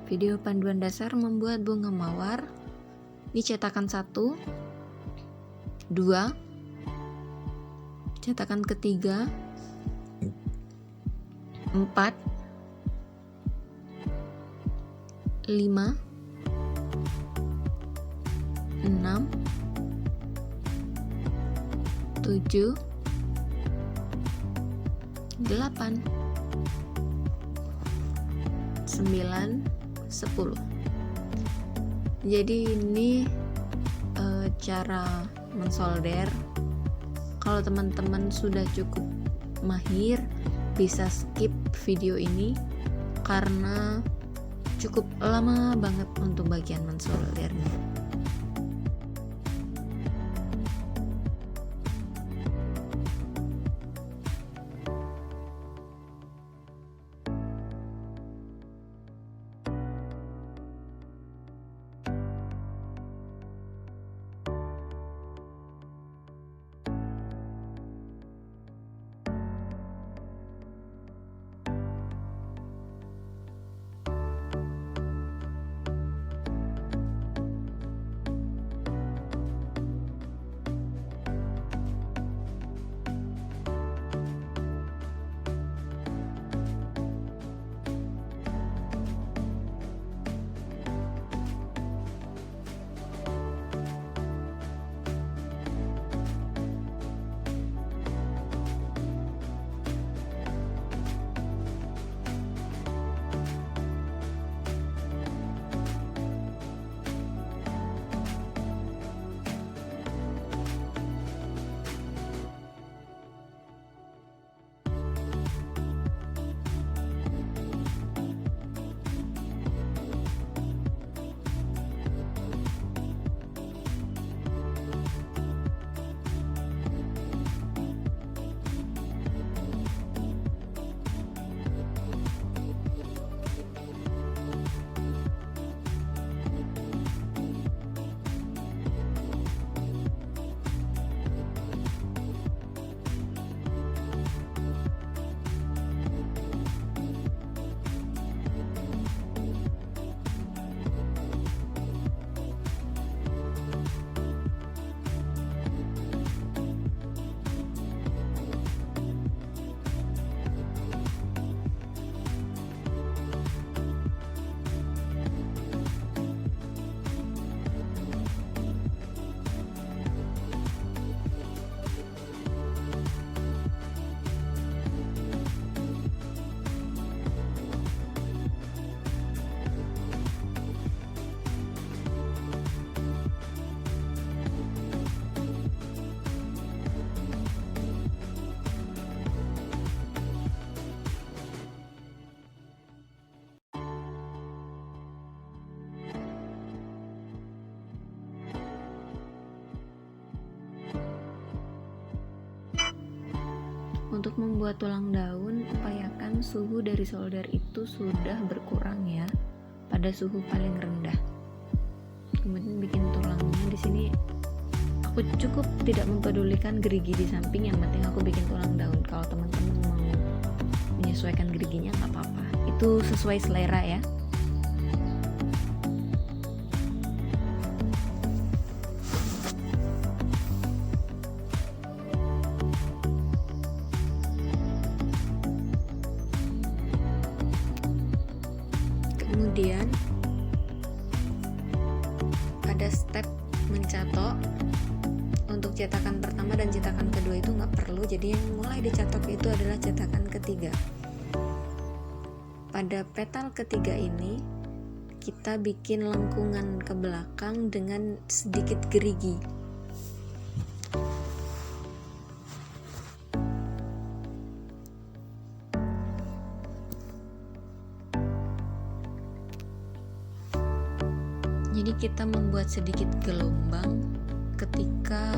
Video panduan dasar membuat bunga mawar. Ini cetakan 1, 2, cetakan ketiga, 4, 5, 6, 7, 8, 9, 10. Jadi ini cara mensolder. Kalau teman-teman sudah cukup mahir, bisa skip video ini karena cukup lama banget untuk bagian mensoldernya. Untuk membuat tulang daun, upayakan suhu dari solder itu sudah berkurang ya, pada suhu paling rendah. Kemudian bikin tulangnya di sini. Aku cukup tidak mempedulikan gerigi di samping, yang penting aku bikin tulang daun. Kalau teman-teman mau menyesuaikan geriginya nggak apa-apa, itu sesuai selera ya. Kemudian ada step mencatok. Untuk cetakan pertama dan cetakan kedua itu nggak perlu, jadi yang mulai dicatok itu adalah cetakan ketiga. Pada petal ketiga ini kita bikin lengkungan ke belakang dengan sedikit gerigi. Jadi kita membuat sedikit gelombang ketika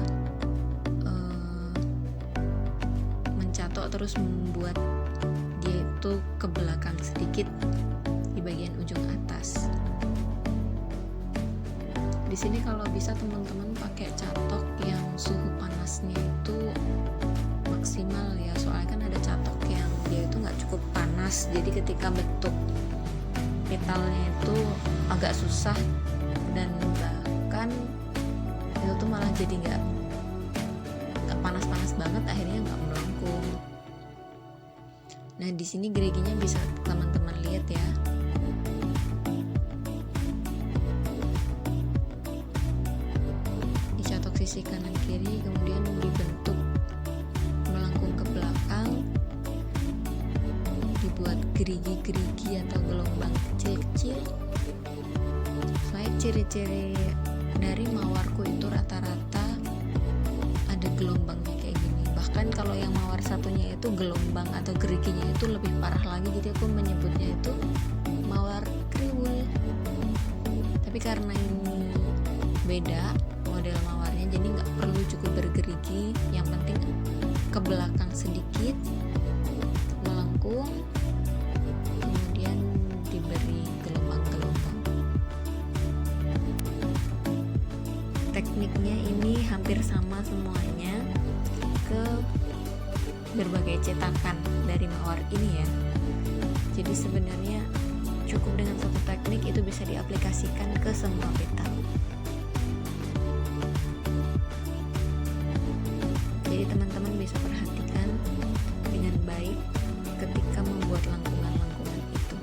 mencatok, terus membuat dia itu ke belakang sedikit di bagian ujung atas. Di sini kalau bisa teman-teman pakai catok yang suhu panasnya itu maksimal ya, soalnya kan ada catok yang dia itu nggak cukup panas, jadi ketika bentuk petalnya itu agak susah, dan bahkan itu tuh malah jadi nggak panas-panas banget, akhirnya nggak melengkung. Nah, di sini geriginya bisa teman-teman lihat ya. Dicatok sisi kanan kiri, kemudian dibentuk melengkung ke belakang, dibuat gerigi-gerigi atau gelombang kecil-kecil. Saya ciri-ciri dari mawarku itu rata-rata ada gelombangnya kayak gini. Bahkan kalau yang mawar satunya itu gelombang atau geriginya itu lebih parah lagi, jadi aku menyebutnya itu mawar kriwul. Tapi karena ini beda model mawarnya, jadi nggak perlu cukup bergerigi, yang penting ke belakang sedikit melengkung, kemudian diberi gelombang-gelombang. Tekniknya ini hampir sama semuanya ke berbagai cetakan dari mawar ini ya. Jadi sebenarnya cukup dengan satu teknik itu bisa diaplikasikan ke semua petal. Jadi teman-teman bisa perhatikan dengan baik ketika membuat lengkungan-lengkungan itu.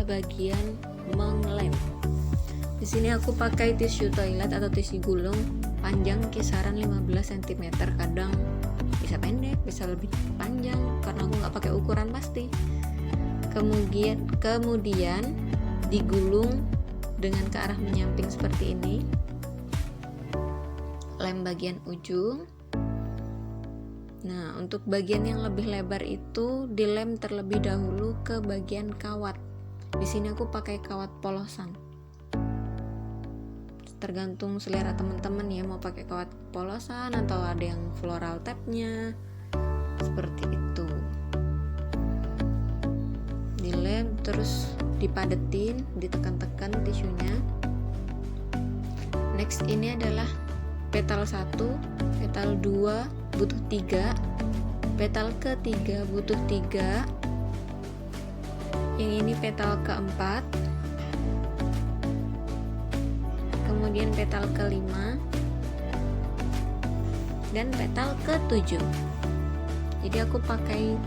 bagian menglem. Di sini aku pakai tisu toilet atau tisu gulung panjang kisaran 15 cm, kadang bisa pendek, bisa lebih panjang karena aku nggak pakai ukuran pasti. Kemudian digulung dengan ke arah menyamping seperti ini. Lem bagian ujung. Nah, untuk bagian yang lebih lebar itu dilem terlebih dahulu ke bagian kawat. Di sini aku pakai kawat polosan. Tergantung selera teman-teman ya, mau pakai kawat polosan atau ada yang floral tab-nya. Seperti itu. Dilem terus dipadetin, ditekan-tekan tisunya. Next ini adalah petal 1, petal 2 butuh 3, petal ketiga butuh 3, yang ini petal keempat, kemudian petal kelima, dan petal ke-7. Jadi aku pakai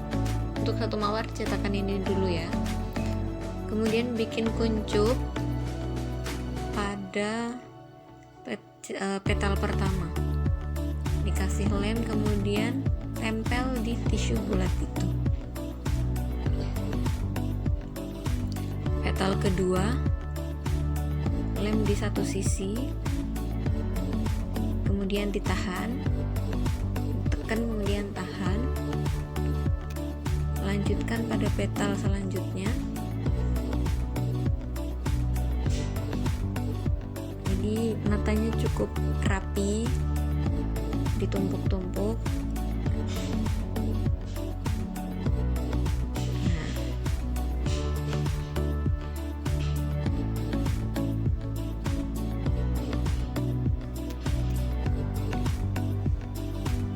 untuk satu mawar cetakan ini dulu ya. Kemudian bikin kuncup pada petal pertama, dikasih lem, kemudian tempel di tisu bulat itu. Petal kedua, lem di satu sisi, kemudian ditahan, tekan, kemudian tahan, lanjutkan pada petal selanjutnya. Jadi matanya cukup rapi, ditumpuk-tumpuk.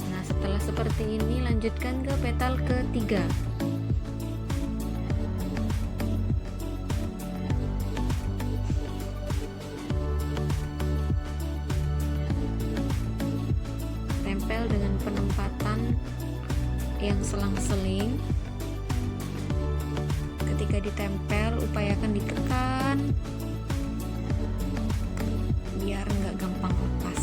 Nah, setelah seperti ini lanjutkan ke petal ketiga. Tempel dengan penempatan yang selang-seling. Ketika ditempel, upayakan ditekan biar nggak gampang lepas.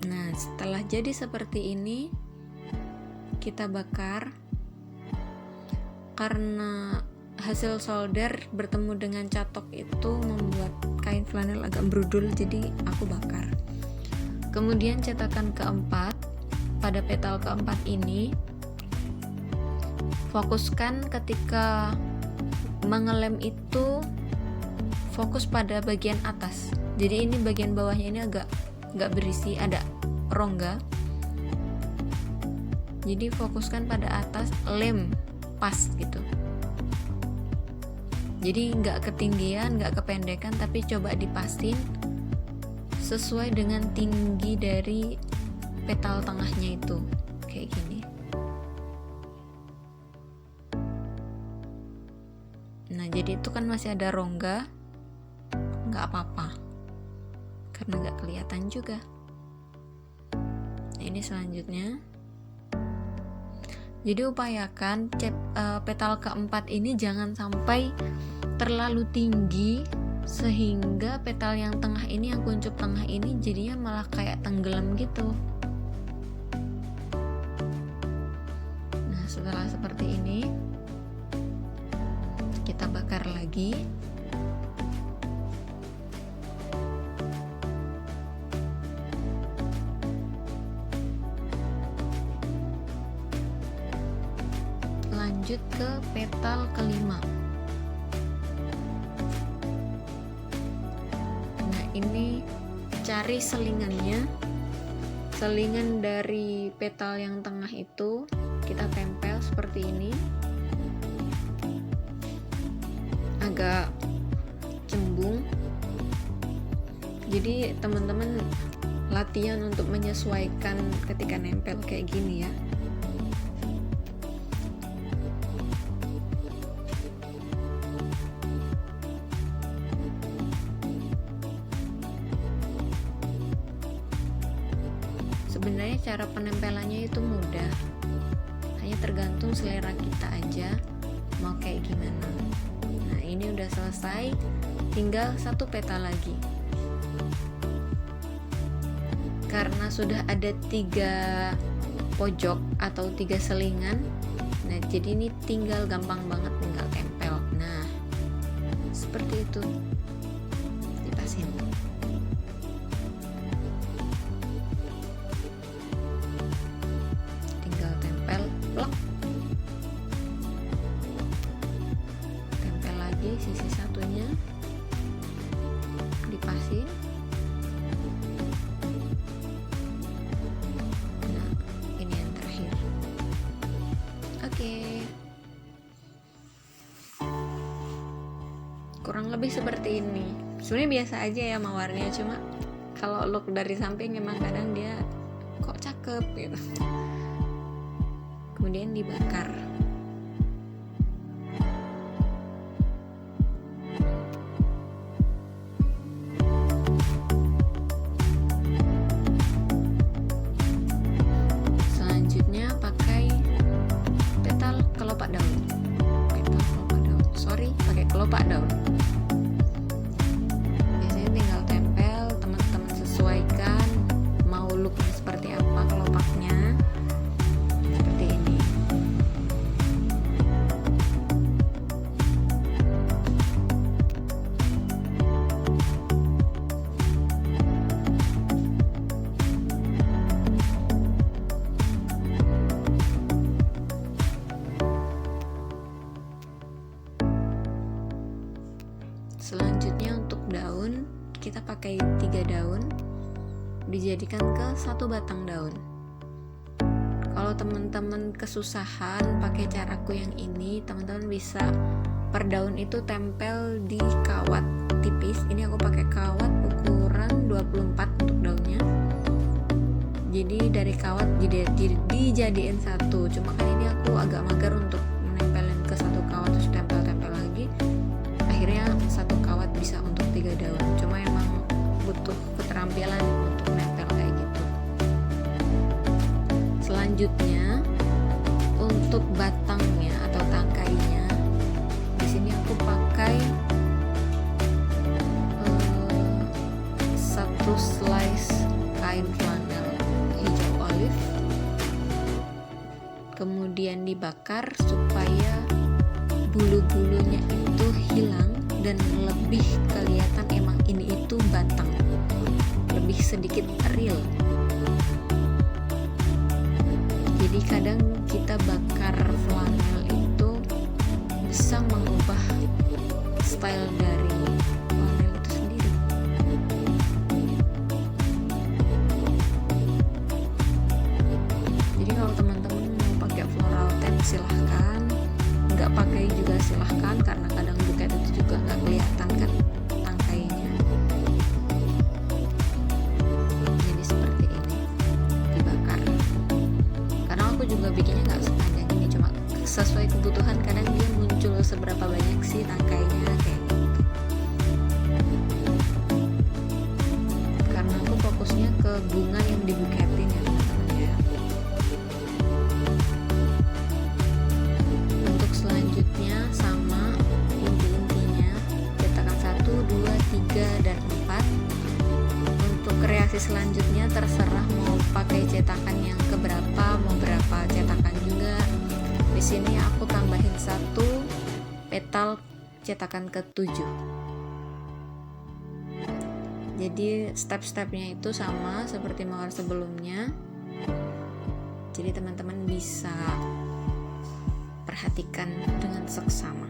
Nah, setelah jadi seperti ini, kita bakar. Karena hasil solder bertemu dengan catok itu membuat kain flanel agak berudul, jadi aku bakar. Kemudian cetakan keempat, pada petal keempat ini fokuskan ketika mengelem itu fokus pada bagian atas. Jadi ini bagian bawahnya ini agak berisi, ada rongga. Jadi fokuskan pada atas, lem pas gitu. Jadi nggak ketinggian, nggak kependekan, tapi coba dipasin sesuai dengan tinggi dari petal tengahnya itu, kayak gini. Nah, jadi itu kan masih ada rongga, nggak apa-apa, karena nggak kelihatan juga. Nah, ini selanjutnya. Jadi upayakan petal keempat ini jangan sampai terlalu tinggi sehingga petal yang tengah ini, yang kuncup tengah ini jadinya malah kayak tenggelam gitu. Nah, setelah seperti ini kita bakar lagi. Lanjut ke petal kelima. Nah, ini cari selingannya. Selingan dari petal yang tengah itu kita tempel seperti ini. Agak cembung. Jadi teman-teman latihan untuk menyesuaikan ketika nempel kayak gini ya. Sebenarnya cara penempelannya itu mudah, hanya tergantung selera kita aja mau kayak gimana. Nah, ini udah selesai, tinggal satu peta lagi. Karena sudah ada 3 pojok atau 3 selingan, nah jadi ini tinggal gampang banget, tinggal tempel. Nah, seperti itu, dipasin. Tinggal tempel, plok. Tempel lagi sisi satunya, dipasin. Nah, ini yang terakhir. Oke. Kurang lebih seperti ini. Sebenarnya biasa aja ya mawarnya, cuma kalau look dari samping emang kadang dia kok cakep gitu. Kemudian dibakar. Selanjutnya pakai petal kelopak daun. Pakai kelopak daun. Biasanya tinggal tempel, teman-teman sesuaikan mau looknya seperti apa kelopaknya. Seperti ini. Selanjutnya untuk daun, kita pakai 3 daun, dijadikan ke 1 batang daun. Kalau teman-teman kesusahan pakai caraku yang ini, teman-teman bisa per daun itu tempel di kawat tipis. Ini aku pakai kawat ukuran 24 untuk daunnya. Jadi dari kawat dijadiin 1. Cuma kan ini aku agak mager untuk menempelin ke 1 kawat terus tempel-tempel lagi. Akhirnya 1 kawat bisa untuk 3 daun. Cuma emang butuh keterampilan untuk nempel kayak gitu. Selanjutnya untuk batangnya atau tangkainya, di sini aku pakai 1 slice kain flanel hijau olive. Kemudian dibakar supaya bulu-bulunya itu hilang dan lebih kelihatan emang ini itu batang, lebih sedikit real. Jadi kadang kita bakar flanel itu bisa mengubah style dari flanel itu sendiri. Jadi kalau teman-teman mau pakai floral tape silahkan, nggak pakai juga silahkan, karena kadang buket itu juga nggak kelihatan kan tangkainya. Jadi seperti ini dibakar. Karena aku juga bikinnya nggak sepanjang ini, cuma sesuai kebutuhan. Kadang dia muncul seberapa banyak sih tangkainya kayak gitu. Karena aku fokusnya ke bunga yang dibuketin ya teman-teman ya. Selanjutnya sama inti-intinya, cetakan 1, 2, 3, dan 4. Untuk kreasi selanjutnya terserah mau pakai cetakan yang keberapa, mau berapa cetakan juga. Di sini aku tambahin 1 petal cetakan ke-7. Jadi step-stepnya itu sama seperti mawar sebelumnya. Jadi teman-teman bisa perhatikan dengan seksama.